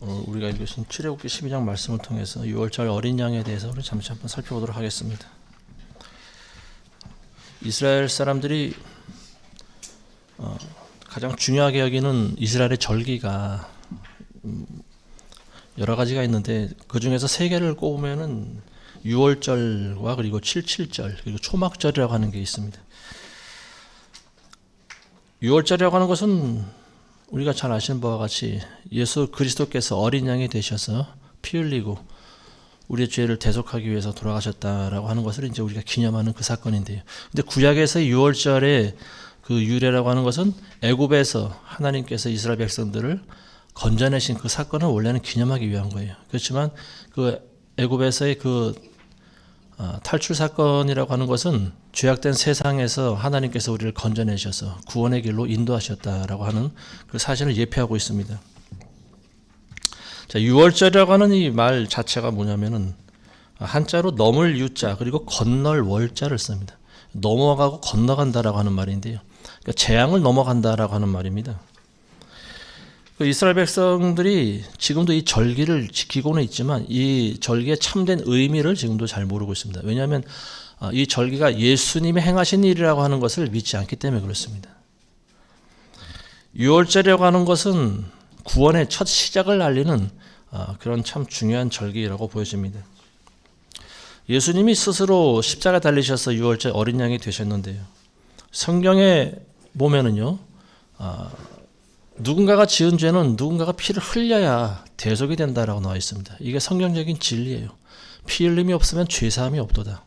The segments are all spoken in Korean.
우리가 읽으신 출애굽기 12장 말씀을 통해서 6월절 어린 양에 대해서 우리 잠시 한번 살펴보도록 하겠습니다. 이스라엘 사람들이 가장 중요하게 여기는 이스라엘의 절기가 여러 가지가 있는데 그 중에서 세 개를 꼽으면은 6월절과 그리고 77절 그리고 초막절이라고 하는 게 있습니다. 6월절이라고 하는 것은 우리가 잘 아시는 바와 같이 예수 그리스도께서 어린 양이 되셔서 피 흘리고 우리의 죄를 대속하기 위해서 돌아가셨다라고 하는 것을 이제 우리가 기념하는 그 사건인데요. 근데 구약에서의 6월절의 그 유래라고 하는 것은 애굽에서 하나님께서 이스라엘 백성들을 건져내신 그 사건을 원래는 기념하기 위한 거예요. 그렇지만 그 애굽에서의 그 탈출 사건이라고 하는 것은 죄악된 세상에서 하나님께서 우리를 건져내셔서 구원의 길로 인도하셨다라고 하는 그 사실을 예표하고 있습니다. 자, 6월절이라고 하는 이 말 자체가 뭐냐면은 한자로 넘을 유자 그리고 건널 월자를 씁니다. 넘어가고 건너간다라고 하는 말인데요. 그러니까 재앙을 넘어간다라고 하는 말입니다. 그 이스라엘 백성들이 지금도 이 절기를 지키고는 있지만 이 절기의 참된 의미를 지금도 잘 모르고 있습니다. 왜냐하면 이 절기가 예수님이 행하신 일이라고 하는 것을 믿지 않기 때문에 그렇습니다. 6월절이라고 하는 것은 구원의 첫 시작을 알리는 그런 참 중요한 절기라고 보여집니다. 예수님이 스스로 십자가 달리셔서 6월절 어린 양이 되셨는데요. 성경에 보면은요, 누군가가 지은 죄는 누군가가 피를 흘려야 대속이 된다라고 나와 있습니다. 이게 성경적인 진리예요. 피 흘림이 없으면 죄사함이 없도다.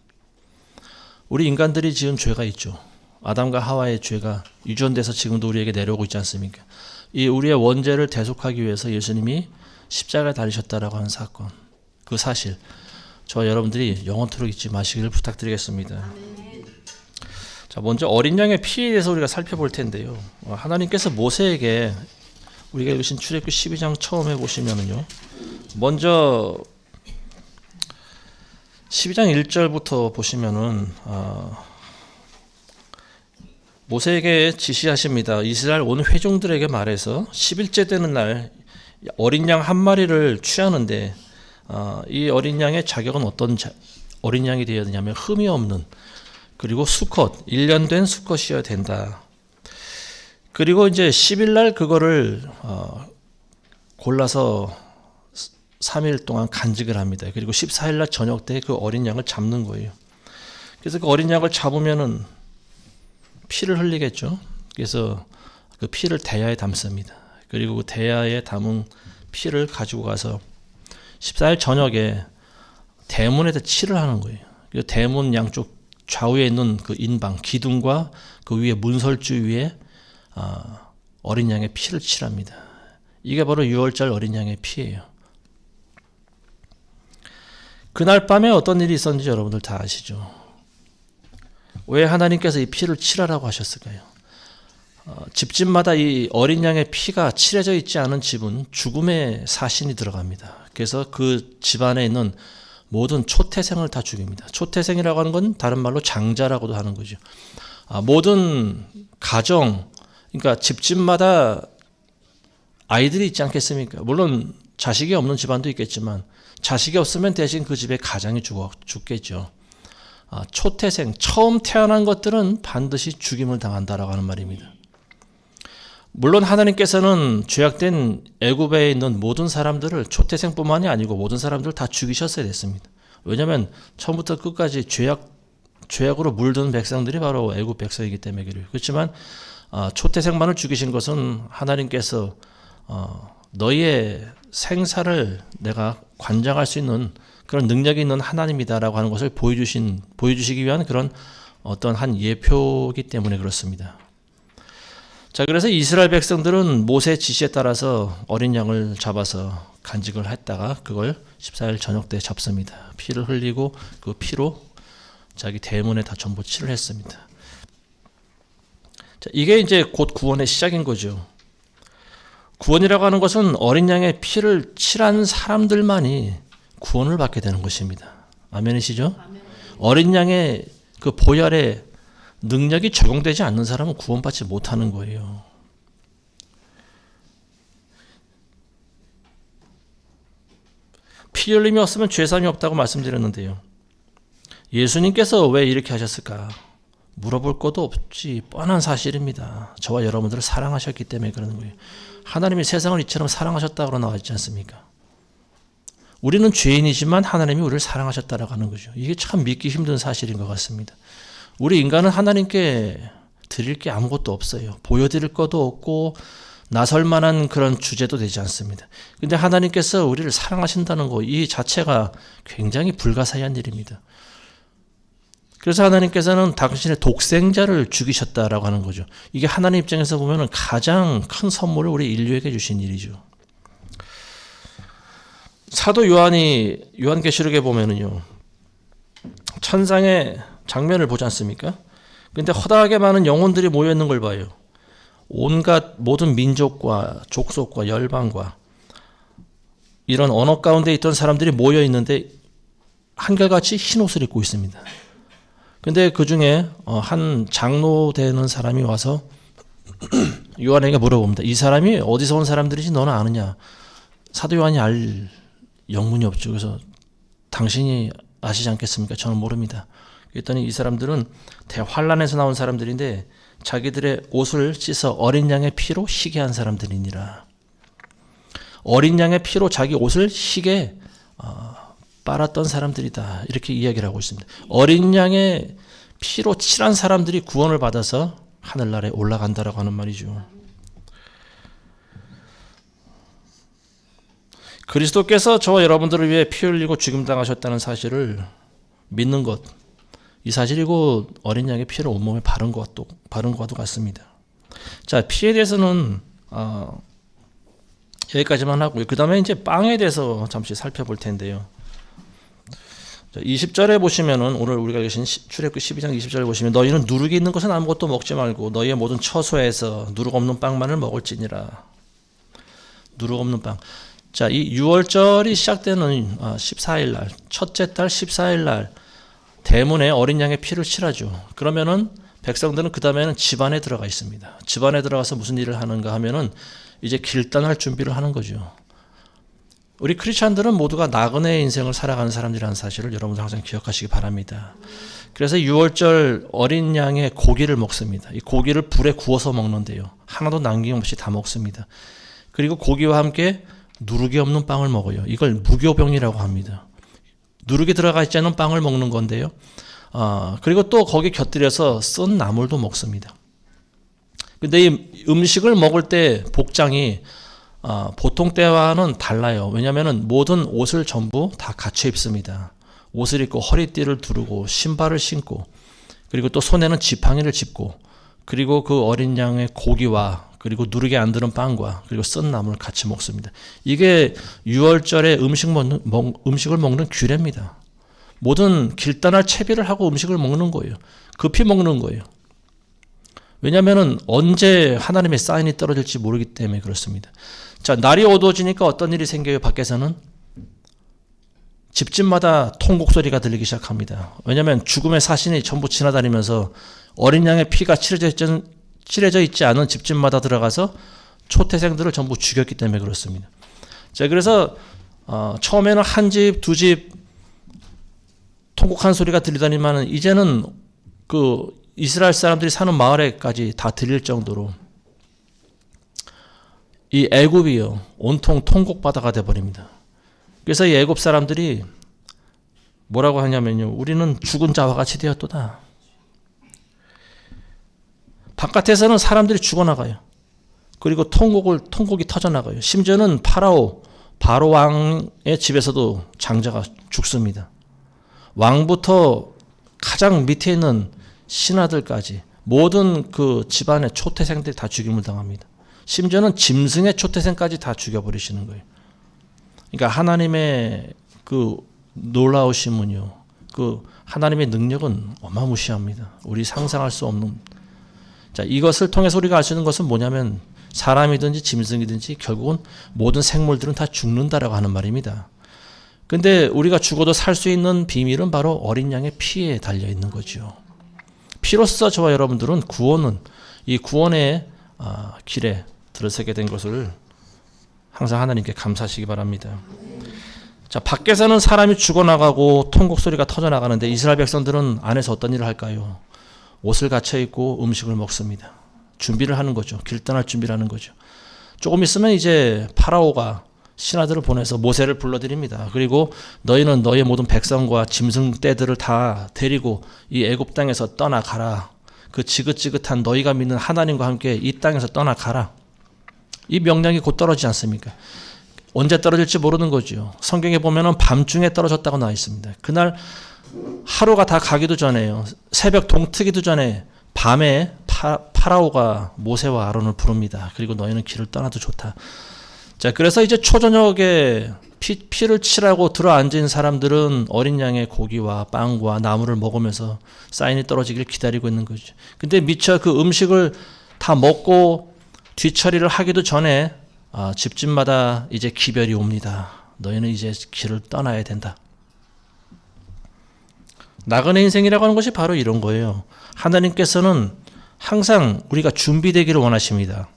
우리 인간들이 지은 죄가 있죠. 아담과 하와의 죄가 유전돼서 지금도 우리에게 내려오고 있지 않습니까? 이 우리의 원죄를 대속하기 위해서 예수님이 십자가에 달리셨다라고 하는 사건, 그 사실, 저와 여러분들이 영원토록 잊지 마시기를 부탁드리겠습니다. 자, 먼저 어린 양의 피에 대해서 우리가 살펴볼 텐데요. 하나님께서 모세에게 우리가 읽으신 출애굽기 12장 처음에 보시면은요. 먼저 12장 1절부터 보시면은 모세에게 지시하십니다. 이스라엘 온 회중들에게 말해서 10일째 되는 날 어린 양 한 마리를 취하는데 이 어린 양의 자격은 어떤 어린 양이 되어야 되냐면 흠이 없는 그리고 수컷 1년 된 수컷이어야 된다. 그리고 이제 10일 날 그거를 골라서 3일 동안 간직을 합니다. 그리고 14일 날 저녁 때 그 어린 양을 잡는 거예요. 그래서 그 어린 양을 잡으면은 피를 흘리겠죠. 그래서 그 피를 대야에 담습니다. 그리고 그 대야에 담은 피를 가지고 가서 14일 저녁에 대문에다 칠을 하는 거예요. 그래서 대문 양쪽 좌우에 있는 그 인방, 기둥과 그 위에 문설주 위에 어린 양의 피를 칠합니다. 이게 바로 6월절 어린 양의 피예요. 그날 밤에 어떤 일이 있었는지 여러분들 다 아시죠? 왜 하나님께서 이 피를 칠하라고 하셨을까요? 집집마다 이 어린 양의 피가 칠해져 있지 않은 집은 죽음의 사신이 들어갑니다. 그래서 그 집안에 있는 모든 초태생을 다 죽입니다. 초태생이라고 하는 건 다른 말로 장자라고도 하는 거죠. 모든 가정, 그러니까 집집마다 아이들이 있지 않겠습니까? 물론 자식이 없는 집안도 있겠지만 자식이 없으면 대신 그 집에 가장이 죽겠죠. 초태생, 처음 태어난 것들은 반드시 죽임을 당한다라고 하는 말입니다. 물론 하나님께서는 죄악된 애굽에 있는 모든 사람들을 초태생뿐만이 아니고 모든 사람들을 다 죽이셨어야 됐습니다. 왜냐하면 처음부터 끝까지 죄악으로 물든 백성들이 바로 애굽 백성이기 때문에 그래요. 그렇지만 초태생만을 죽이신 것은 하나님께서 너희의 생사를 내가 관장할 수 있는 그런 능력이 있는 하나님이다라고 하는 것을 보여주시기 위한 그런 어떤 한 예표이기 때문에 그렇습니다. 자, 그래서 이스라엘 백성들은 모세의 지시에 따라서 어린 양을 잡아서 간직을 했다가 그걸 14일 저녁 때 잡습니다. 피를 흘리고 그 피로 자기 대문에 다 전부 칠을 했습니다. 자, 이게 이제 곧 구원의 시작인 거죠. 구원이라고 하는 것은 어린 양의 피를 칠한 사람들만이 구원을 받게 되는 것입니다. 아멘이시죠? 아멘. 어린 양의 그 보혈의 능력이 적용되지 않는 사람은 구원받지 못하는 거예요. 피 흘림이 없으면 죄사함이 없다고 말씀드렸는데요. 예수님께서 왜 이렇게 하셨을까? 물어볼 것도 없지 뻔한 사실입니다. 저와 여러분들을 사랑하셨기 때문에 그러는 거예요. 하나님이 세상을 이처럼 사랑하셨다고 나와 있지 않습니까? 우리는 죄인이지만 하나님이 우리를 사랑하셨다라고 하는 거죠. 이게 참 믿기 힘든 사실인 것 같습니다. 우리 인간은 하나님께 드릴 게 아무것도 없어요. 보여드릴 것도 없고 나설 만한 그런 주제도 되지 않습니다. 근데 하나님께서 우리를 사랑하신다는 거, 이 자체가 굉장히 불가사의한 일입니다. 그래서 하나님께서는 당신의 독생자를 죽이셨다라고 하는 거죠. 이게 하나님 입장에서 보면 가장 큰 선물을 우리 인류에게 주신 일이죠. 사도 요한이 요한계시록에 보면은요, 천상의 장면을 보지 않습니까? 근데 허다하게 많은 영혼들이 모여 있는 걸 봐요. 온갖 모든 민족과 족속과 열방과 이런 언어 가운데 있던 사람들이 모여 있는데 한결같이 흰 옷을 입고 있습니다. 근데 그 중에 한 장로 되는 사람이 와서 요한에게 물어봅니다. 이 사람이 어디서 온 사람들인지 너는 아느냐? 사도 요한이 알 영문이 없죠. 그래서 당신이 아시지 않겠습니까? 저는 모릅니다. 그랬더니 이 사람들은 대환란에서 나온 사람들인데 자기들의 옷을 씻어 어린 양의 피로 희게 한 사람들이니라. 어린 양의 피로 자기 옷을 희게 빨았던 사람들이다. 이렇게 이야기를 하고 있습니다. 어린 양의 피로 칠한 사람들이 구원을 받아서 하늘나라에 올라간다라고 하는 말이죠. 그리스도께서 저와 여러분들을 위해 피 흘리고 죽임당하셨다는 사실을 믿는 것, 이 사실이고 어린 양의 피를 온몸에 바른 것과도 같습니다. 자, 피에 대해서는 여기까지만 하고요. 그 다음에 이제 빵에 대해서 잠시 살펴볼 텐데요. 20절에 보시면은 오늘 우리가 읽으신 출애굽기 12장 20절에 보시면 너희는 누룩이 있는 것은 아무것도 먹지 말고 너희의 모든 처소에서 누룩 없는 빵만을 먹을지니라. 누룩 없는 빵. 자, 이 6월절이 시작되는 14일 날, 첫째 달 14일 날 대문에 어린 양의 피를 칠하죠. 그러면은 백성들은 그 다음에는 집안에 들어가 있습니다. 집안에 들어가서 무슨 일을 하는가 하면은 이제 길단할 준비를 하는 거죠. 우리 크리스찬들은 모두가 나그네의 인생을 살아가는 사람들이라는 사실을 여러분들 항상 기억하시기 바랍니다. 그래서 6월절 어린 양의 고기를 먹습니다. 이 고기를 불에 구워서 먹는데요. 하나도 남김없이 다 먹습니다. 그리고 고기와 함께 누룩이 없는 빵을 먹어요. 이걸 무교병이라고 합니다. 누룩이 들어가 있지 않은 빵을 먹는 건데요. 그리고 또 거기 곁들여서 쓴 나물도 먹습니다. 근데 이 음식을 먹을 때 복장이 보통 때와는 달라요. 왜냐하면 모든 옷을 전부 다 갖춰 입습니다. 옷을 입고 허리띠를 두르고 신발을 신고 그리고 또 손에는 지팡이를 짚고 그리고 그 어린 양의 고기와 그리고 누룩이 안 들은 빵과 그리고 쓴 나물을 같이 먹습니다. 이게 6월절에 음식을 먹는 규례입니다. 모든 길단할 채비를 하고 음식을 먹는 거예요. 급히 먹는 거예요. 왜냐하면 언제 하나님의 사인이 떨어질지 모르기 때문에 그렇습니다. 자, 날이 어두워지니까 어떤 일이 생겨요? 밖에서는 집집마다 통곡 소리가 들리기 시작합니다. 왜냐하면 죽음의 사신이 전부 지나다니면서 어린 양의 피가 칠해져 있지 않은 집집마다 들어가서 초태생들을 전부 죽였기 때문에 그렇습니다. 자, 그래서 처음에는 한 집, 두 집 통곡한 소리가 들리더니만 이제는 그 이스라엘 사람들이 사는 마을에까지 다 들릴 정도로 이 애굽이요 온통 통곡 바다가 돼버립니다. 그래서 이 애굽 사람들이 뭐라고 하냐면요, 우리는 죽은 자와 같이 되었도다. 바깥에서는 사람들이 죽어나가요. 그리고 통곡이 터져나가요. 심지어는 바로 왕의 집에서도 장자가 죽습니다. 왕부터 가장 밑에 있는 신하들까지 모든 그 집안의 초태생들이 다 죽임을 당합니다. 심지어는 짐승의 초태생까지 다 죽여버리시는 거예요. 그러니까 하나님의 그 놀라우심은요, 그 하나님의 능력은 어마무시합니다. 우리 상상할 수 없는. 자, 이것을 통해서 우리가 알 수 있는 것은 뭐냐면 사람이든지 짐승이든지 결국은 모든 생물들은 다 죽는다라고 하는 말입니다. 근데 우리가 죽어도 살 수 있는 비밀은 바로 어린 양의 피에 달려 있는 거죠. 피로써 저와 여러분들은 이 구원의 길에 들어서게 된 것을 항상 하나님께 감사하시기 바랍니다. 자, 밖에서는 사람이 죽어나가고 통곡 소리가 터져나가는데 이스라엘 백성들은 안에서 어떤 일을 할까요? 옷을 갖춰 입고 음식을 먹습니다. 준비를 하는 거죠. 길 떠날 준비를 하는 거죠. 조금 있으면 이제 파라오가 신하들을 보내서 모세를 불러들입니다. 그리고 너희는 너희의 모든 백성과 짐승 떼들을 다 데리고 이 애굽 땅에서 떠나가라. 그 지긋지긋한 너희가 믿는 하나님과 함께 이 땅에서 떠나가라. 이 명령이 곧 떨어지지 않습니까? 언제 떨어질지 모르는 거죠. 성경에 보면은 밤중에 떨어졌다고 나와 있습니다. 그날 하루가 다 가기도 전에요. 새벽 동트기도 전에 밤에 파라오가 모세와 아론을 부릅니다. 그리고 너희는 길을 떠나도 좋다. 자, 그래서 이제 초저녁에 피를 칠하고 들어앉은 사람들은 어린 양의 고기와 빵과 나물을 먹으면서 사인이 떨어지기를 기다리고 있는 거죠. 근데 미처 그 음식을 다 먹고 뒤처리를 하기도 전에 집집마다 이제 기별이 옵니다. 너희는 이제 길을 떠나야 된다. 나그네 인생이라고 하는 것이 바로 이런 거예요. 하나님께서는 항상 우리가 준비되기를 원하십니다.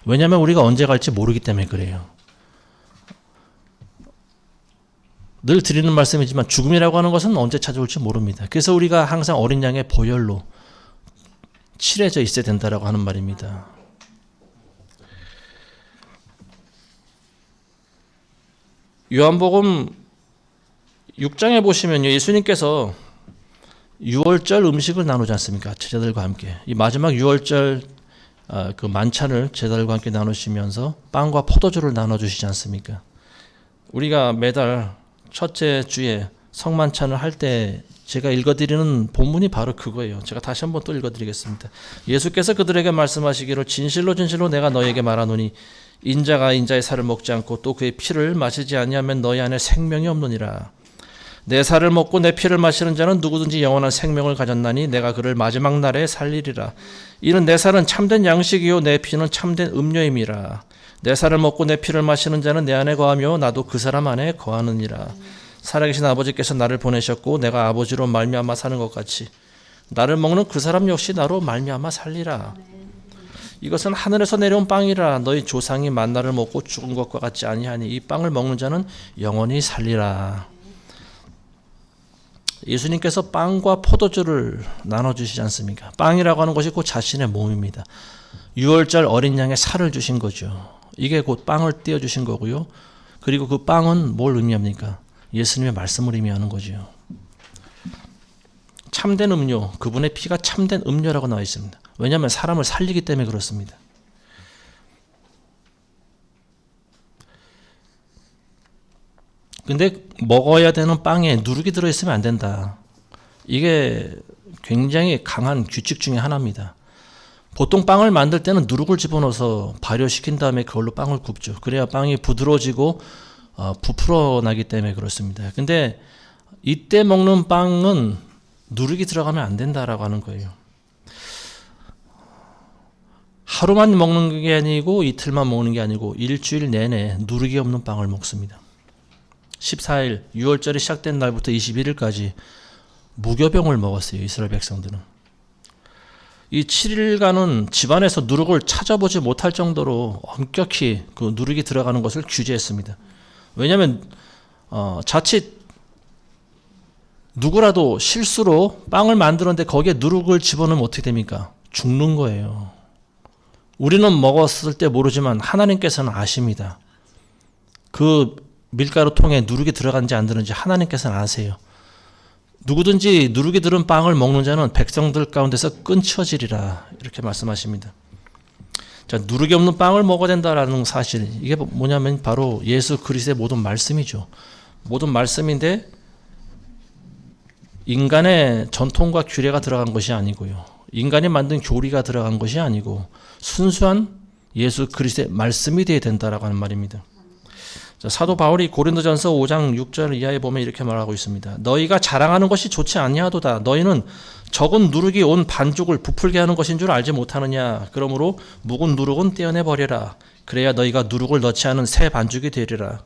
왜냐하면 우리가 언제 갈지 모르기 때문에 그래요. 늘 드리는 말씀이지만 죽음이라고 하는 것은 언제 찾아올지 모릅니다. 그래서 우리가 항상 어린 양의 보혈로 칠해져 있어야 된다라고 하는 말입니다. 요한복음 6장에 보시면요, 예수님께서 유월절 음식을 나누지 않습니까? 제자들과 함께. 이 마지막 유월절 그 만찬을 제자들과 함께 나누시면서 빵과 포도주를 나눠주시지 않습니까? 우리가 매달 첫째 주에 성만찬을 할 때 제가 읽어드리는 본문이 바로 그거예요. 제가 다시 한번 또 읽어드리겠습니다. 예수께서 그들에게 말씀하시기를 진실로 진실로 내가 너희에게 말하노니 인자가 인자의 살을 먹지 않고 또 그의 피를 마시지 아니하면 너희 안에 생명이 없느니라. 내 살을 먹고 내 피를 마시는 자는 누구든지 영원한 생명을 가졌나니 내가 그를 마지막 날에 살리리라. 이는 내 살은 참된 양식이요 내 피는 참된 음료임이라. 내 살을 먹고 내 피를 마시는 자는 내 안에 거하며 나도 그 사람 안에 거하느니라. 살아계신 아버지께서 나를 보내셨고 내가 아버지로 말미암아 사는 것 같이 나를 먹는 그 사람 역시 나로 말미암아 살리라. 이것은 하늘에서 내려온 빵이라. 너희 조상이 만나를 먹고 죽은 것과 같지 아니하니 이 빵을 먹는 자는 영원히 살리라. 예수님께서 빵과 포도주를 나눠주시지 않습니까? 빵이라고 하는 것이 곧 자신의 몸입니다. 유월절 어린 양의 살을 주신 거죠. 이게 곧 빵을 띄워주신 거고요. 그리고 그 빵은 뭘 의미합니까? 예수님의 말씀을 의미하는 거죠. 참된 음료, 그분의 피가 참된 음료라고 나와 있습니다. 왜냐하면 사람을 살리기 때문에 그렇습니다. 근데 먹어야 되는 빵에 누룩이 들어있으면 안 된다. 이게 굉장히 강한 규칙 중에 하나입니다. 보통 빵을 만들 때는 누룩을 집어넣어서 발효시킨 다음에 그걸로 빵을 굽죠. 그래야 빵이 부드러워지고 부풀어 나기 때문에 그렇습니다. 근데 이때 먹는 빵은 누룩이 들어가면 안 된다라고 하는 거예요. 하루만 먹는 게 아니고 이틀만 먹는 게 아니고 일주일 내내 누룩이 없는 빵을 먹습니다. 14일 6월절이 시작된 날부터 21일까지 무교병을 먹었어요. 이스라엘 백성들은. 이 7일간은 집안에서 누룩을 찾아보지 못할 정도로 엄격히 그 누룩이 들어가는 것을 규제했습니다. 왜냐하면 자칫 누구라도 실수로 빵을 만들었는데 거기에 누룩을 집어넣으면 어떻게 됩니까? 죽는 거예요. 우리는 먹었을 때 모르지만 하나님께서는 아십니다. 그 밀가루 통에 누룩이 들어간지 안 들어간지 하나님께서는 아세요. 누구든지 누룩이 들은 빵을 먹는 자는 백성들 가운데서 끊쳐지리라 이렇게 말씀하십니다. 자, 누룩이 없는 빵을 먹어야 된다라는 사실, 이게 뭐냐면 바로 예수 그리스도의 모든 말씀이죠. 모든 말씀인데 인간의 전통과 규례가 들어간 것이 아니고요. 인간이 만든 교리가 들어간 것이 아니고 순수한 예수 그리스도의 말씀이 되어야 된다라고 하는 말입니다. 자, 사도 바울이 고린도전서 5장 6절 이하에 보면 이렇게 말하고 있습니다. 너희가 자랑하는 것이 좋지 아니하도다. 너희는 적은 누룩이 온 반죽을 부풀게 하는 것인 줄 알지 못하느냐. 그러므로 묵은 누룩은 떼어내버려라. 그래야 너희가 누룩을 넣지 않은 새 반죽이 되리라.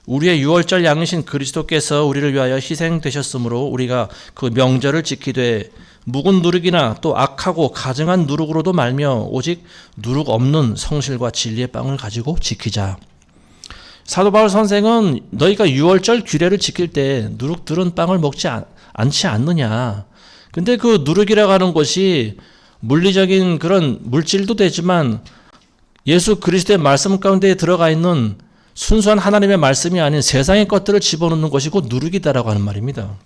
우리의 유월절 양이신 그리스도께서 우리를 위하여 희생되셨으므로 우리가 그 명절을 지키되 묵은 누룩이나 또 악하고 가증한 누룩으로도 말며 오직 누룩 없는 성실과 진리의 빵을 가지고 지키자. 사도 바울 선생은 너희가 유월절 규례를 지킬 때 누룩 들은 빵을 먹지 않지 않느냐. 근데 그 누룩이라고 하는 것이 물리적인 그런 물질도 되지만 예수 그리스도의 말씀 가운데 들어가 있는 순수한 하나님의 말씀이 아닌 세상의 것들을 집어넣는 것이 곧 누룩이다라고 하는 말입니다.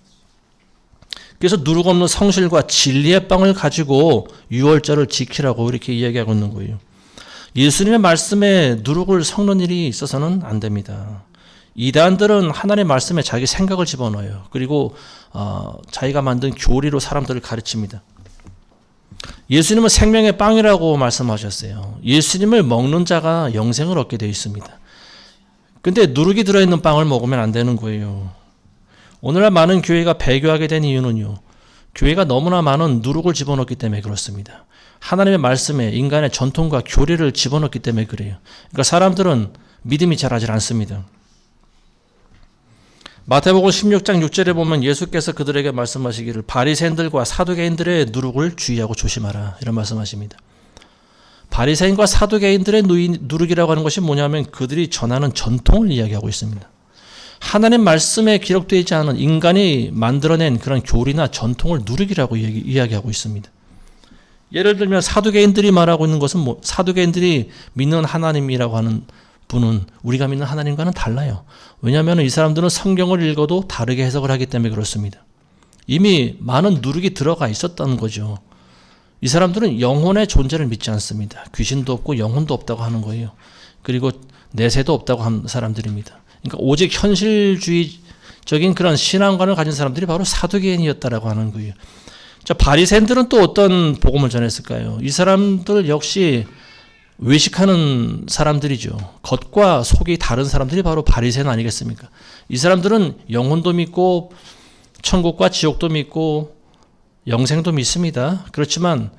그래서 누룩 없는 성실과 진리의 빵을 가지고 유월절을 지키라고 이렇게 이야기하고 있는 거예요. 예수님의 말씀에 누룩을 섞는 일이 있어서는 안 됩니다. 이단들은 하나님의 말씀에 자기 생각을 집어넣어요. 그리고 자기가 만든 교리로 사람들을 가르칩니다. 예수님은 생명의 빵이라고 말씀하셨어요. 예수님을 먹는 자가 영생을 얻게 되어 있습니다. 근데 누룩이 들어있는 빵을 먹으면 안 되는 거예요. 오늘날 많은 교회가 배교하게 된 이유는요. 교회가 너무나 많은 누룩을 집어넣기 때문에 그렇습니다. 하나님의 말씀에 인간의 전통과 교리를 집어넣기 때문에 그래요. 그러니까 사람들은 믿음이 자라질 않습니다. 마태복음 16장 6절에 보면 예수께서 그들에게 말씀하시기를 바리새인들과 사두개인들의 누룩을 주의하고 조심하라 이런 말씀하십니다. 바리새인과 사두개인들의 누룩이라고 하는 것이 뭐냐면 그들이 전하는 전통을 이야기하고 있습니다. 하나님 말씀에 기록되어 있지 않은 인간이 만들어낸 그런 교리나 전통을 누룩이라고 이야기하고 있습니다. 예를 들면 사두개인들이 말하고 있는 것은 사두개인들이 믿는 하나님이라고 하는 분은 우리가 믿는 하나님과는 달라요. 왜냐하면 이 사람들은 성경을 읽어도 다르게 해석을 하기 때문에 그렇습니다. 이미 많은 누룩이 들어가 있었다는 거죠. 이 사람들은 영혼의 존재를 믿지 않습니다. 귀신도 없고 영혼도 없다고 하는 거예요. 그리고 내세도 없다고 하는 사람들입니다. 그러니까 오직 현실주의적인 그런 신앙관을 가진 사람들이 바로 사두개인이었다라고 하는 거예요. 자, 바리새인들은 또 어떤 복음을 전했을까요? 이 사람들 역시 외식하는 사람들이죠. 겉과 속이 다른 사람들이 바로 바리새인 아니겠습니까? 이 사람들은 영혼도 믿고 천국과 지옥도 믿고 영생도 믿습니다. 그렇지만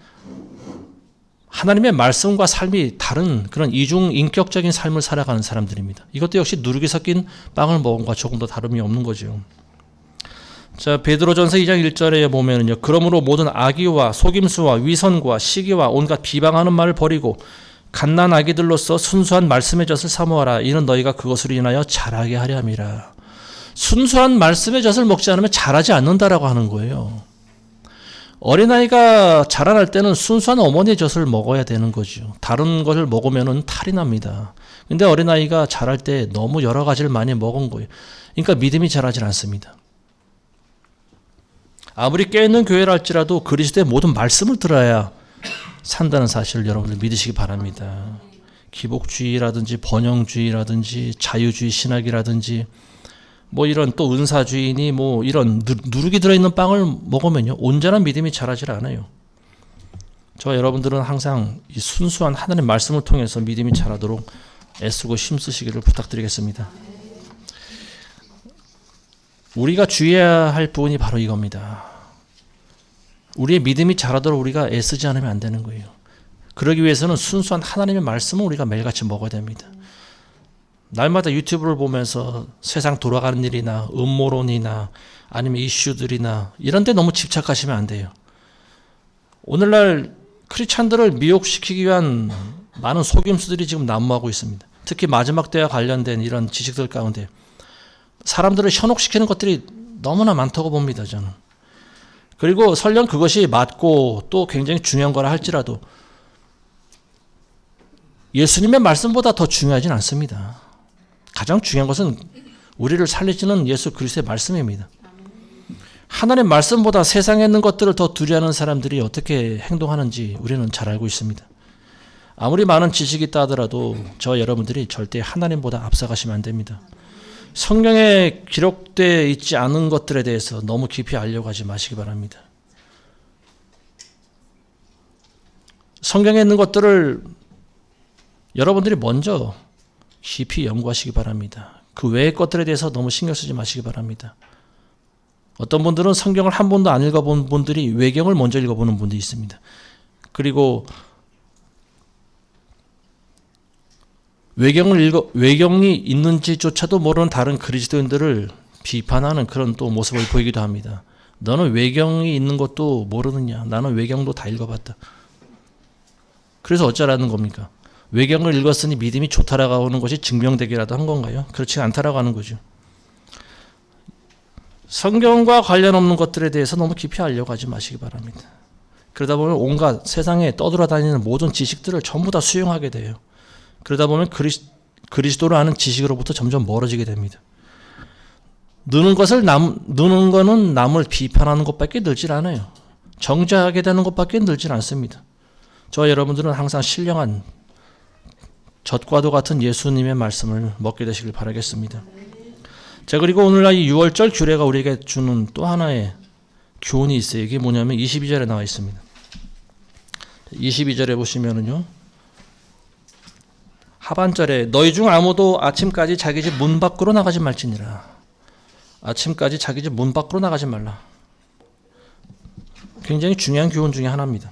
하나님의 말씀과 삶이 다른 그런 이중인격적인 삶을 살아가는 사람들입니다. 이것도 역시 누룩이 섞인 빵을 먹은 것과 조금 더 다름이 없는 거죠. 자, 베드로전서 2장 1절에 보면은요. 그러므로 모든 악의와 속임수와 위선과 시기와 온갖 비방하는 말을 버리고 갓난 아기들로서 순수한 말씀의 젖을 사모하라. 이는 너희가 그것으로 인하여 자라게 하려 함이라. 순수한 말씀의 젖을 먹지 않으면 자라지 않는다라고 하는 거예요. 어린아이가 자라날 때는 순수한 어머니의 젖을 먹어야 되는 거죠. 다른 것을 먹으면 탈이 납니다. 근데 어린아이가 자랄 때 너무 여러 가지를 많이 먹은 거예요. 그러니까 믿음이 자라질 않습니다. 아무리 깨어있는 교회라 할지라도 그리스도의 모든 말씀을 들어야 산다는 사실을 여러분들 믿으시기 바랍니다. 기복주의라든지 번영주의라든지 자유주의 신학이라든지 뭐 이런 또 은사주의니 뭐 이런 누룩이 들어있는 빵을 먹으면요 온전한 믿음이 자라질 않아요. 저와 여러분들은 항상 이 순수한 하나님의 말씀을 통해서 믿음이 자라도록 애쓰고 힘쓰시기를 부탁드리겠습니다. 우리가 주의해야 할 부분이 바로 이겁니다. 우리의 믿음이 자라도록 우리가 애쓰지 않으면 안 되는 거예요. 그러기 위해서는 순수한 하나님의 말씀을 우리가 매일같이 먹어야 됩니다. 날마다 유튜브를 보면서 세상 돌아가는 일이나 음모론이나 아니면 이슈들이나 이런 데 너무 집착하시면 안 돼요. 오늘날 크리스찬들을 미혹시키기 위한 많은 속임수들이 지금 난무하고 있습니다. 특히 마지막 때와 관련된 이런 지식들 가운데 사람들을 현혹시키는 것들이 너무나 많다고 봅니다. 저는. 그리고 설령 그것이 맞고 또 굉장히 중요한 거라 할지라도 예수님의 말씀보다 더 중요하진 않습니다. 가장 중요한 것은 우리를 살리시는 예수 그리스도의 말씀입니다. 하나님의 말씀보다 세상에 있는 것들을 더 두려워하는 사람들이 어떻게 행동하는지 우리는 잘 알고 있습니다. 아무리 많은 지식이 있다 하더라도 저와 여러분들이 절대 하나님보다 앞서가시면 안 됩니다. 성경에 기록되어 있지 않은 것들에 대해서 너무 깊이 알려고 하지 마시기 바랍니다. 성경에 있는 것들을 여러분들이 먼저 깊이 연구하시기 바랍니다. 그 외의 것들에 대해서 너무 신경 쓰지 마시기 바랍니다. 어떤 분들은 성경을 한 번도 안 읽어본 분들이 외경을 먼저 읽어보는 분도 있습니다. 그리고 외경이 있는지조차도 모르는 다른 그리스도인들을 비판하는 그런 또 모습을 보이기도 합니다. 너는 외경이 있는 것도 모르느냐? 나는 외경도 다 읽어봤다. 그래서 어쩌라는 겁니까? 외경을 읽었으니 믿음이 좋다라고 하는 것이 증명되기라도 한 건가요? 그렇지 않다라고 하는 거죠. 성경과 관련 없는 것들에 대해서 너무 깊이 알려고 하지 마시기 바랍니다. 그러다 보면 온갖 세상에 떠돌아다니는 모든 지식들을 전부 다 수용하게 돼요. 그러다 보면 그리스도를 아는 지식으로부터 점점 멀어지게 됩니다. 느는 거는 남을 비판하는 것밖에 늘질 않아요. 정죄하게 되는 것밖에 늘질 않습니다. 저와 여러분들은 항상 신령한 젖과도 같은 예수님의 말씀을 먹게 되시길 바라겠습니다. 자, 그리고 오늘날 이 6월절 규례가 우리에게 주는 또 하나의 교훈이 있어요. 이게 뭐냐면 22절에 나와 있습니다. 22절에 보시면은요. 하반절에 너희 중 아무도 아침까지 자기 집 문 밖으로 나가지 말지니라. 아침까지 자기 집 문 밖으로 나가지 말라. 굉장히 중요한 교훈 중에 하나입니다.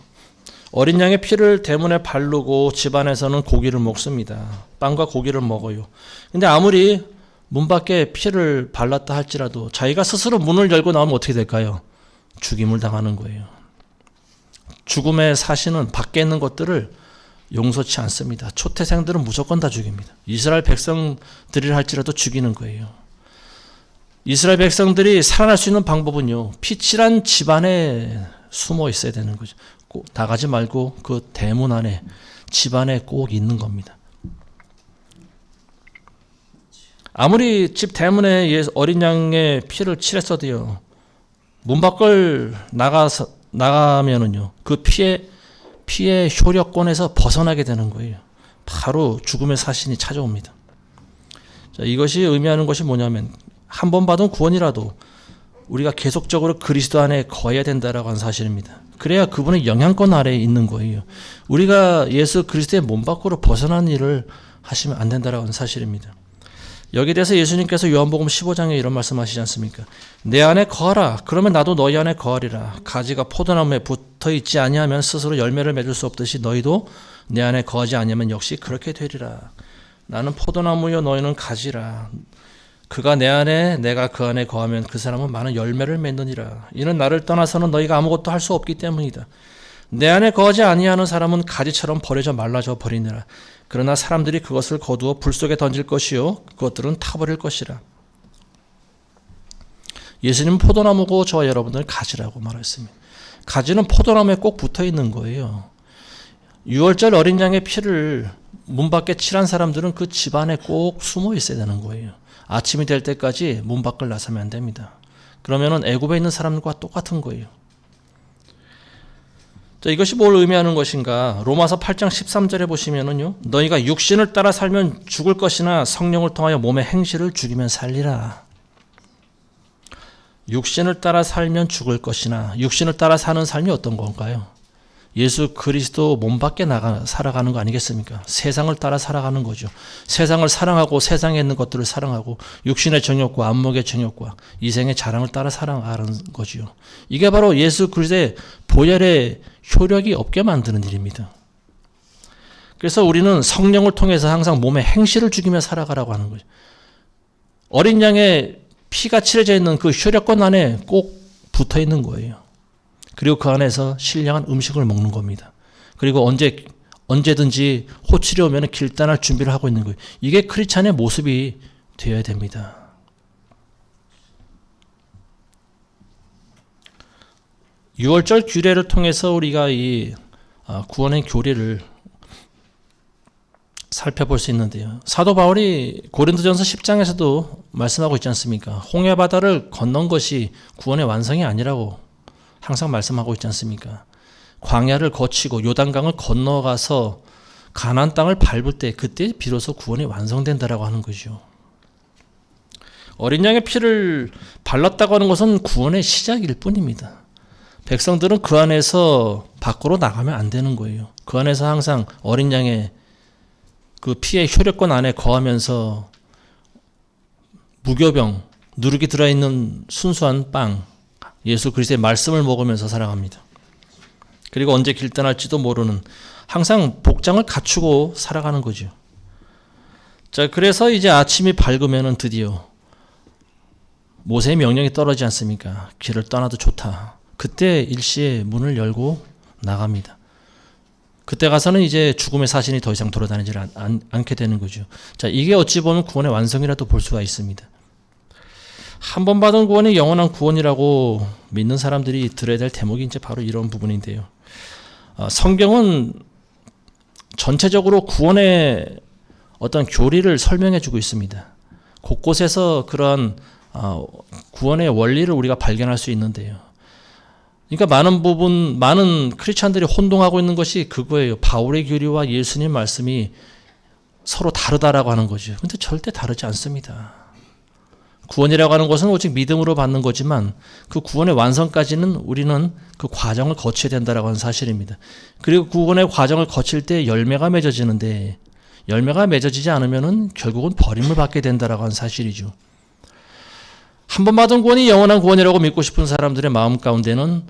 어린 양의 피를 대문에 바르고 집안에서는 고기를 먹습니다. 빵과 고기를 먹어요. 근데 아무리 문 밖에 피를 발랐다 할지라도 자기가 스스로 문을 열고 나오면 어떻게 될까요? 죽임을 당하는 거예요. 죽음의 사신은 밖에 있는 것들을 용서치 않습니다. 초태생들은 무조건 다 죽입니다. 이스라엘 백성들이라 할지라도 죽이는 거예요. 이스라엘 백성들이 살아날 수 있는 방법은요, 피칠한 집안에 숨어 있어야 되는 거죠. 꼭 나가지 말고 그 대문 안에, 집 안에 꼭 있는 겁니다. 아무리 집 대문에 어린 양의 피를 칠했어도요, 문 밖을 나가면은요, 그 피의 효력권에서 벗어나게 되는 거예요. 바로 죽음의 사신이 찾아옵니다. 자, 이것이 의미하는 것이 뭐냐면, 한 번 받은 구원이라도 우리가 계속적으로 그리스도 안에 거해야 된다라고 하는 사실입니다. 그래야 그분의 영향권 아래에 있는 거예요. 우리가 예수 그리스도의 몸 밖으로 벗어나는 일을 하시면 안 된다라고 하는 사실입니다. 여기에 대해서 예수님께서 요한복음 15장에 이런 말씀하시지 않습니까? 내 안에 거하라. 그러면 나도 너희 안에 거하리라. 가지가 포도나무에 붙어 있지 아니하면 스스로 열매를 맺을 수 없듯이 너희도 내 안에 거하지 아니하면 역시 그렇게 되리라. 나는 포도나무요 너희는 가지라. 그가 내 안에 내가 그 안에 거하면 그 사람은 많은 열매를 맺느니라. 이는 나를 떠나서는 너희가 아무것도 할 수 없기 때문이다. 내 안에 거하지 아니하는 사람은 가지처럼 버려져 말라져 버리느라. 그러나 사람들이 그것을 거두어 불 속에 던질 것이요 그것들은 타버릴 것이라. 예수님은 포도나무고 저와 여러분들 가지라고 말했습니다. 가지는 포도나무에 꼭 붙어 있는 거예요. 6월절 어린 양의 피를 문 밖에 칠한 사람들은 그 집안에 꼭 숨어 있어야 되는 거예요. 아침이 될 때까지 문 밖을 나서면 안 됩니다. 그러면은 애굽에 있는 사람과 똑같은 거예요. 자, 이것이 뭘 의미하는 것인가? 로마서 8장 13절에 보시면은요. 너희가 육신을 따라 살면 죽을 것이나 성령을 통하여 몸의 행실을 죽이면 살리라. 육신을 따라 살면 죽을 것이나 육신을 따라 사는 삶이 어떤 건가요? 예수 그리스도 몸 밖에 살아가는 거 아니겠습니까? 세상을 따라 살아가는 거죠. 세상을 사랑하고 세상에 있는 것들을 사랑하고 육신의 정욕과 안목의 정욕과 이생의 자랑을 따라 살아가는 거죠. 이게 바로 예수 그리스도의 보혈의 효력이 없게 만드는 일입니다. 그래서 우리는 성령을 통해서 항상 몸의 행실을 죽이며 살아가라고 하는 거죠. 어린 양의 피가 칠해져 있는 그 효력권 안에 꼭 붙어 있는 거예요. 그리고 그 안에서 신령한 음식을 먹는 겁니다. 그리고 언제든지 호출이 오면 길단할 준비를 하고 있는 거예요. 이게 크리스찬의 모습이 되어야 됩니다. 유월절 규례를 통해서 우리가 이 구원의 교리를 살펴볼 수 있는데요. 사도 바울이 고린도전서 10장에서도 말씀하고 있지 않습니까? 홍해바다를 건넌 것이 구원의 완성이 아니라고 항상 말씀하고 있지 않습니까? 광야를 거치고 요단강을 건너가서 가나안 땅을 밟을 때 그때 비로소 구원이 완성된다라고 하는 거죠. 어린 양의 피를 발랐다고 하는 것은 구원의 시작일 뿐입니다. 백성들은 그 안에서 밖으로 나가면 안 되는 거예요. 그 안에서 항상 어린 양의 그 피의 효력권 안에 거하면서 무교병, 누룩이 들어있는 순수한 빵, 예수 그리스도의 말씀을 먹으면서 살아갑니다. 그리고 언제 길 떠날지도 모르는 항상 복장을 갖추고 살아가는 거죠. 자, 그래서 이제 아침이 밝으면은 드디어 모세의 명령이 떨어지지 않습니까? 길을 떠나도 좋다. 그때 일시에 문을 열고 나갑니다. 그때 가서는 이제 죽음의 사신이 더 이상 돌아다니지 않게 되는 거죠. 자, 이게 어찌 보면 구원의 완성이라도 볼 수가 있습니다. 한 번 받은 구원이 영원한 구원이라고 믿는 사람들이 들어야 될 대목이 이제 바로 이런 부분인데요. 성경은 전체적으로 구원의 어떤 교리를 설명해 주고 있습니다. 곳곳에서 그런 구원의 원리를 우리가 발견할 수 있는데요. 그러니까 많은 크리스찬들이 혼동하고 있는 것이 그거예요. 바울의 교리와 예수님 말씀이 서로 다르다라고 하는 거죠. 근데 절대 다르지 않습니다. 구원이라고 하는 것은 오직 믿음으로 받는 거지만 그 구원의 완성까지는 우리는 그 과정을 거쳐야 된다라고 하는 사실입니다. 그리고 구원의 과정을 거칠 때 열매가 맺어지는데 열매가 맺어지지 않으면은 결국은 버림을 받게 된다라고 하는 사실이죠. 한 번 받은 구원이 영원한 구원이라고 믿고 싶은 사람들의 마음 가운데는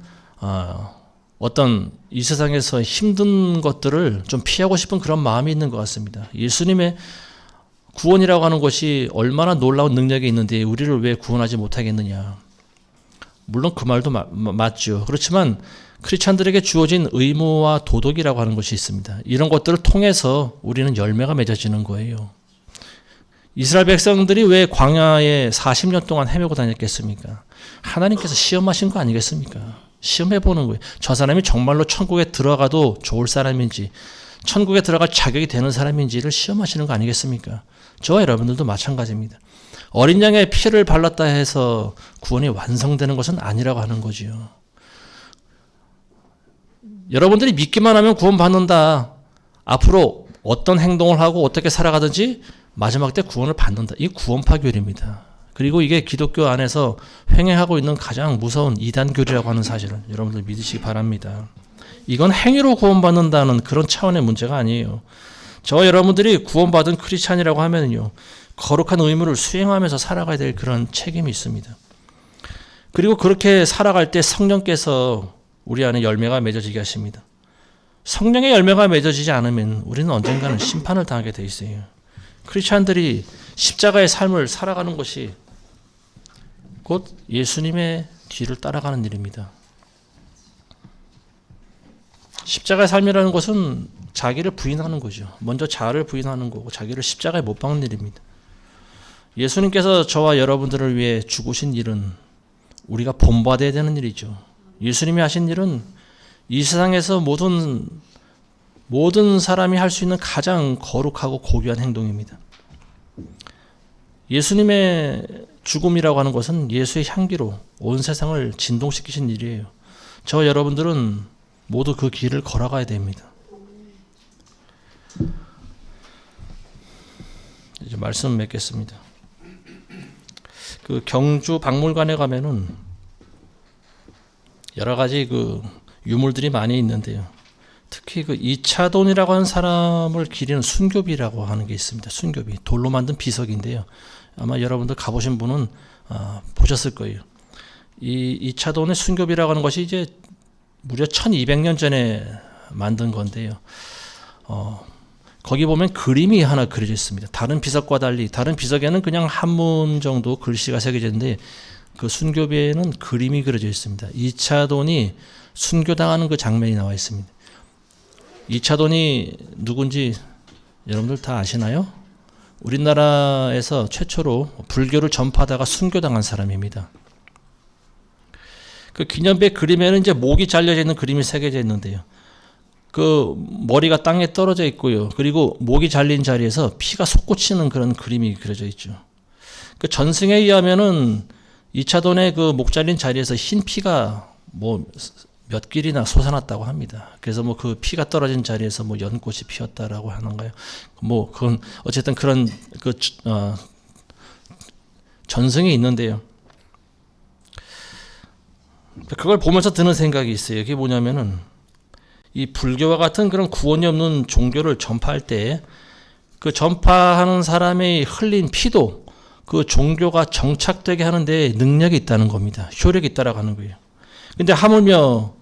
어떤 이 세상에서 힘든 것들을 좀 피하고 싶은 그런 마음이 있는 것 같습니다. 예수님의 구원이라고 하는 것이 얼마나 놀라운 능력이 있는데 우리를 왜 구원하지 못하겠느냐. 물론 그 말도 맞죠. 그렇지만 크리스찬들에게 주어진 의무와 도덕이라고 하는 것이 있습니다. 이런 것들을 통해서 우리는 열매가 맺어지는 거예요. 이스라엘 백성들이 왜 광야에 40년 동안 헤매고 다녔겠습니까? 하나님께서 시험하신 거 아니겠습니까? 시험해보는 거예요. 저 사람이 정말로 천국에 들어가도 좋을 사람인지 천국에 들어갈 자격이 되는 사람인지를 시험하시는 거 아니겠습니까? 저와 여러분들도 마찬가지입니다. 어린 양의 피를 발랐다 해서 구원이 완성되는 것은 아니라고 하는 거지요. 여러분들이 믿기만 하면 구원받는다. 앞으로 어떤 행동을 하고 어떻게 살아가든지 마지막 때 구원을 받는다. 이 구원파 교리입니다. 그리고 이게 기독교 안에서 횡행하고 있는 가장 무서운 이단교리라고 하는 사실을 여러분들 믿으시기 바랍니다. 이건 행위로 구원받는다는 그런 차원의 문제가 아니에요. 저와 여러분들이 구원받은 크리스찬이라고 하면요, 거룩한 의무를 수행하면서 살아가야 될 그런 책임이 있습니다. 그리고 그렇게 살아갈 때 성령께서 우리 안에 열매가 맺어지게 하십니다. 성령의 열매가 맺어지지 않으면 우리는 언젠가는 심판을 당하게 돼 있어요. 크리스찬들이 십자가의 삶을 살아가는 것이 곧 예수님의 뒤를 따라가는 일입니다. 십자가의 삶이라는 것은 자기를 부인하는 거죠. 먼저 자아를 부인하는 거고 자기를 십자가에 못 박는 일입니다. 예수님께서 저와 여러분들을 위해 죽으신 일은 우리가 본받아야 되는 일이죠. 예수님이 하신 일은 이 세상에서 모든 사람이 할 수 있는 가장 거룩하고 고귀한 행동입니다. 예수님의 죽음이라고 하는 것은 예수의 향기로 온 세상을 진동시키신 일이에요. 저와 여러분들은 모두 그 길을 걸어가야 됩니다. 이제 말씀 맺겠습니다. 그 경주 박물관에 가면은 여러 가지 그 유물들이 많이 있는데요. 특히 그 이차돈이라고 하는 사람을 기리는 순교비라고 하는 게 있습니다. 순교비, 돌로 만든 비석인데요. 아마 여러분들 가보신 분은 보셨을 거예요. 이 이차돈의 순교비라고 하는 것이 이제 무려 1200년 전에 만든 건데요. 거기 보면 그림이 하나 그려져 있습니다. 다른 비석과 달리 다른 비석에는 그냥 한문 정도 글씨가 새겨져 있는데 그 순교비에는 그림이 그려져 있습니다. 이차돈이 순교당하는 그 장면이 나와 있습니다. 이차돈이 누군지 여러분들 다 아시나요? 우리나라에서 최초로 불교를 전파하다가 순교당한 사람입니다. 그 기념비 그림에는 이제 목이 잘려져 있는 그림이 새겨져 있는데요. 그 머리가 땅에 떨어져 있고요. 그리고 목이 잘린 자리에서 피가 솟구치는 그런 그림이 그려져 있죠. 그 전승에 의하면은 이차돈의 그 목 잘린 자리에서 흰 피가 뭐 몇 길이나 솟아났다고 합니다. 그래서 뭐 그 피가 떨어진 자리에서 뭐 연꽃이 피었다라고 하는가요? 뭐 그건 어쨌든 그런 그 전승이 있는데요. 그걸 보면서 드는 생각이 있어요. 그게 뭐냐면은 이 불교와 같은 그런 구원이 없는 종교를 전파할 때 그 전파하는 사람의 흘린 피도 그 종교가 정착되게 하는데 능력이 있다는 겁니다. 효력이 있다라고 하는 거예요. 근데 하물며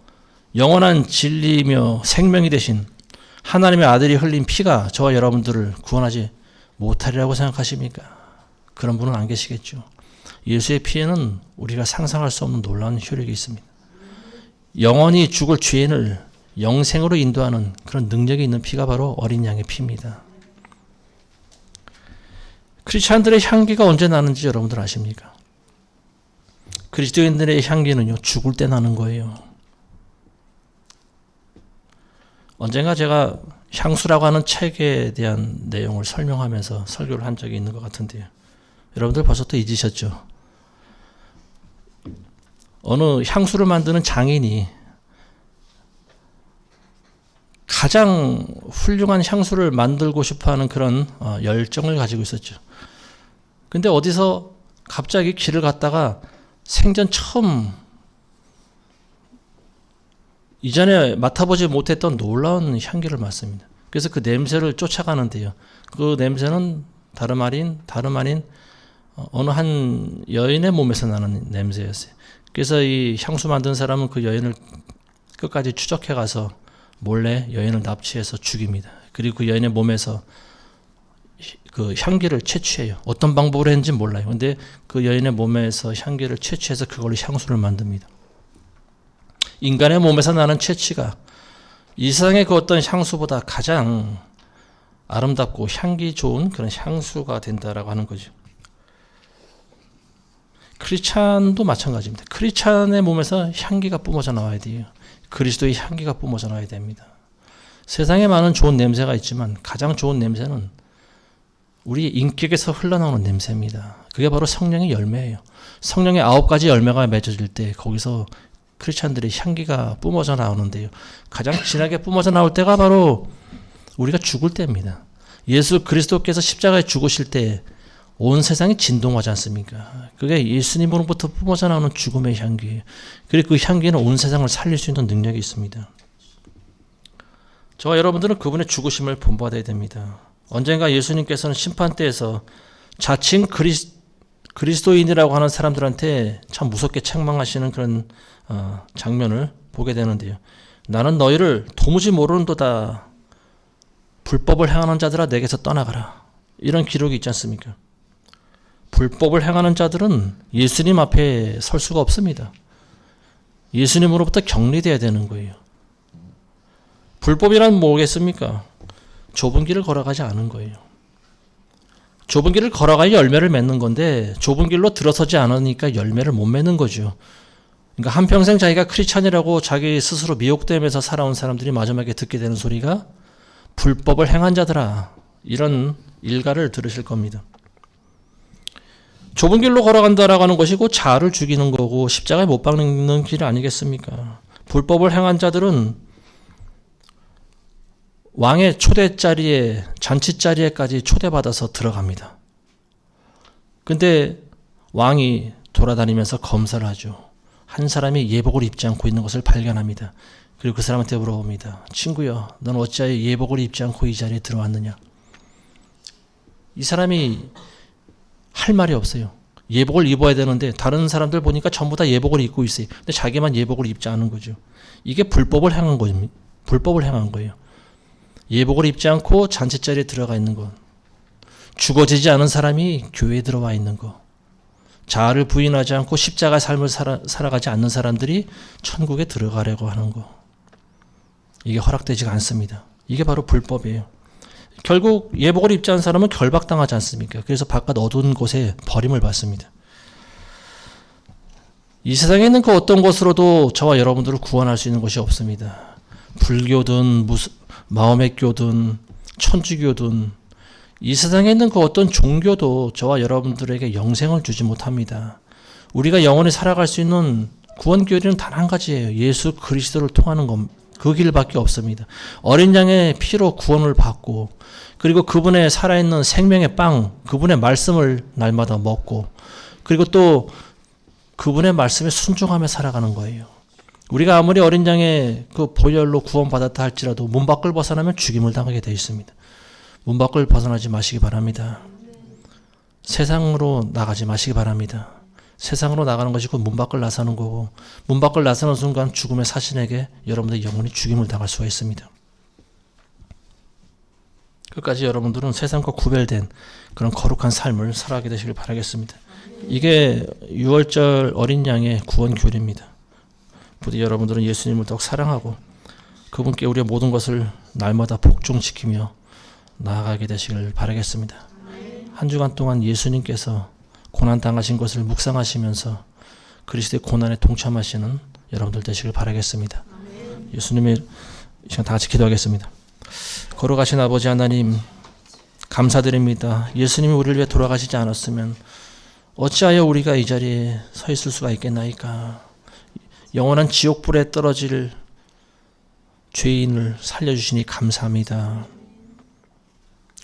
영원한 진리며 생명이 되신 하나님의 아들이 흘린 피가 저와 여러분들을 구원하지 못하리라고 생각하십니까? 그런 분은 안 계시겠죠. 예수의 피에는 우리가 상상할 수 없는 놀라운 효력이 있습니다. 영원히 죽을 죄인을 영생으로 인도하는 그런 능력이 있는 피가 바로 어린 양의 피입니다. 크리스찬들의 향기가 언제 나는지 여러분들 아십니까? 그리스도인들의 향기는요, 죽을 때 나는 거예요. 언젠가 제가 향수라고 하는 책에 대한 내용을 설명하면서 설교를 한 적이 있는 것 같은데요. 여러분들 벌써 또 잊으셨죠? 어느 향수를 만드는 장인이 가장 훌륭한 향수를 만들고 싶어하는 그런 열정을 가지고 있었죠. 근데 어디서 갑자기 길을 갔다가 생전 처음 이전에 맡아보지 못했던 놀라운 향기를 맡습니다. 그래서 그 냄새를 쫓아가는데요. 그 냄새는 다름 아닌 어느 한 여인의 몸에서 나는 냄새였어요. 그래서 이 향수 만든 사람은 그 여인을 끝까지 추적해 가서 몰래 여인을 납치해서 죽입니다. 그리고 그 여인의 몸에서 그 향기를 채취해요. 어떤 방법으로 했는지 몰라요. 근데 그 여인의 몸에서 향기를 채취해서 그걸로 향수를 만듭니다. 인간의 몸에서 나는 채취가 이 세상의 그 어떤 향수보다 가장 아름답고 향기 좋은 그런 향수가 된다라고 하는 거죠. 크리스찬도 마찬가지입니다. 크리스찬의 몸에서 향기가 뿜어져 나와야 돼요. 그리스도의 향기가 뿜어져 나와야 됩니다. 세상에 많은 좋은 냄새가 있지만 가장 좋은 냄새는 우리 인격에서 흘러나오는 냄새입니다. 그게 바로 성령의 열매예요. 성령의 9가지 열매가 맺어질 때 거기서 크리스찬들의 향기가 뿜어져 나오는데요. 가장 진하게 뿜어져 나올 때가 바로 우리가 죽을 때입니다. 예수 그리스도께서 십자가에 죽으실 때 온 세상이 진동하지 않습니까? 그게 예수님으로부터 뿜어져 나오는 죽음의 향기예요. 그리고 그 향기는 온 세상을 살릴 수 있는 능력이 있습니다. 저와 여러분들은 그분의 죽으심을 본받아야 됩니다. 언젠가 예수님께서는 심판대에서 자칭 그리스도인이라고 하는 사람들한테 참 무섭게 책망하시는 그런 장면을 보게 되는데요. 나는 너희를 도무지 모르는도다. 불법을 행하는 자들아 내게서 떠나가라. 이런 기록이 있지 않습니까? 불법을 행하는 자들은 예수님 앞에 설 수가 없습니다. 예수님으로부터 격리돼야 되는 거예요. 불법이란 뭐겠습니까? 좁은 길을 걸어가지 않은 거예요. 좁은 길을 걸어가야 열매를 맺는 건데 좁은 길로 들어서지 않으니까 열매를 못 맺는 거죠. 그러니까 한평생 자기가 크리스찬이라고 자기 스스로 미혹되면서 살아온 사람들이 마지막에 듣게 되는 소리가 불법을 행한 자들아, 이런 일가를 들으실 겁니다. 좁은 길로 걸어간다라고 하는 것이고 자아를 죽이는 거고 십자가에 못 박는 길 아니겠습니까? 불법을 행한 자들은 왕의 초대 자리에, 잔치 자리에까지 초대받아서 들어갑니다. 근데 왕이 돌아다니면서 검사를 하죠. 한 사람이 예복을 입지 않고 있는 것을 발견합니다. 그리고 그 사람한테 물어봅니다. 친구여, 넌 어찌하여 예복을 입지 않고 이 자리에 들어왔느냐? 이 사람이 할 말이 없어요. 예복을 입어야 되는데 다른 사람들 보니까 전부 다 예복을 입고 있어요. 근데 자기만 예복을 입지 않은 거죠. 이게 불법을 행한 거예요. 불법을 행한 거예요. 예복을 입지 않고 잔치자리에 들어가 있는 것. 죽어지지 않은 사람이 교회에 들어와 있는 것. 자아를 부인하지 않고 십자가 삶을 살아가지 않는 사람들이 천국에 들어가려고 하는 것. 이게 허락되지가 않습니다. 이게 바로 불법이에요. 결국 예복을 입지 않은 사람은 결박당하지 않습니까? 그래서 바깥 어두운 곳에 버림을 받습니다. 이 세상에 있는 그 어떤 것으로도 저와 여러분들을 구원할 수 있는 것이 없습니다. 불교든 마호메교든 천주교든 이 세상에 있는 그 어떤 종교도 저와 여러분들에게 영생을 주지 못합니다. 우리가 영원히 살아갈 수 있는 구원교리는 단 한 가지예요. 예수 그리스도를 통하는 것, 그 길밖에 없습니다. 어린 양의 피로 구원을 받고 그리고 그분의 살아있는 생명의 빵, 그분의 말씀을 날마다 먹고 그리고 또 그분의 말씀에 순종하며 살아가는 거예요. 우리가 아무리 어린 양의 그 보혈로 구원받았다 할지라도 문 밖을 벗어나면 죽임을 당하게 되어 있습니다. 문 밖을 벗어나지 마시기 바랍니다. 세상으로 나가지 마시기 바랍니다. 세상으로 나가는 것이 곧 문 밖을 나서는 거고 문 밖을 나서는 순간 죽음의 사신에게 여러분들의 영혼이 죽임을 당할 수가 있습니다. 끝까지 여러분들은 세상과 구별된 그런 거룩한 삶을 살아가게 되시길 바라겠습니다. 이게 6월절 어린 양의 구원 교리입니다. 부디 여러분들은 예수님을 더욱 사랑하고 그분께 우리의 모든 것을 날마다 복종시키며 나아가게 되시길 바라겠습니다. 한 주간 동안 예수님께서 고난 당하신 것을 묵상하시면서 그리스도의 고난에 동참하시는 여러분들 되시길 바라겠습니다. 예수님의 이 시간 다 같이 기도하겠습니다. 걸어가신 아버지 하나님 감사드립니다. 예수님이 우리를 위해 돌아가시지 않았으면 어찌하여 우리가 이 자리에 서 있을 수가 있겠나이까. 영원한 지옥불에 떨어질 죄인을 살려주시니 감사합니다.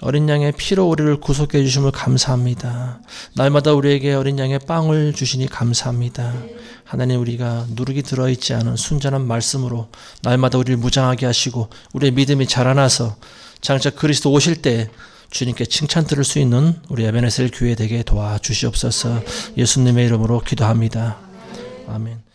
어린 양의 피로 우리를 구속해 주심을 감사합니다. 날마다 우리에게 어린 양의 빵을 주시니 감사합니다. 하나님, 우리가 누룩이 들어있지 않은 순전한 말씀으로 날마다 우리를 무장하게 하시고 우리의 믿음이 자라나서 장차 그리스도 오실 때 주님께 칭찬 들을 수 있는 우리 에베네셀 교회 되게 도와주시옵소서. 예수님의 이름으로 기도합니다. 아멘.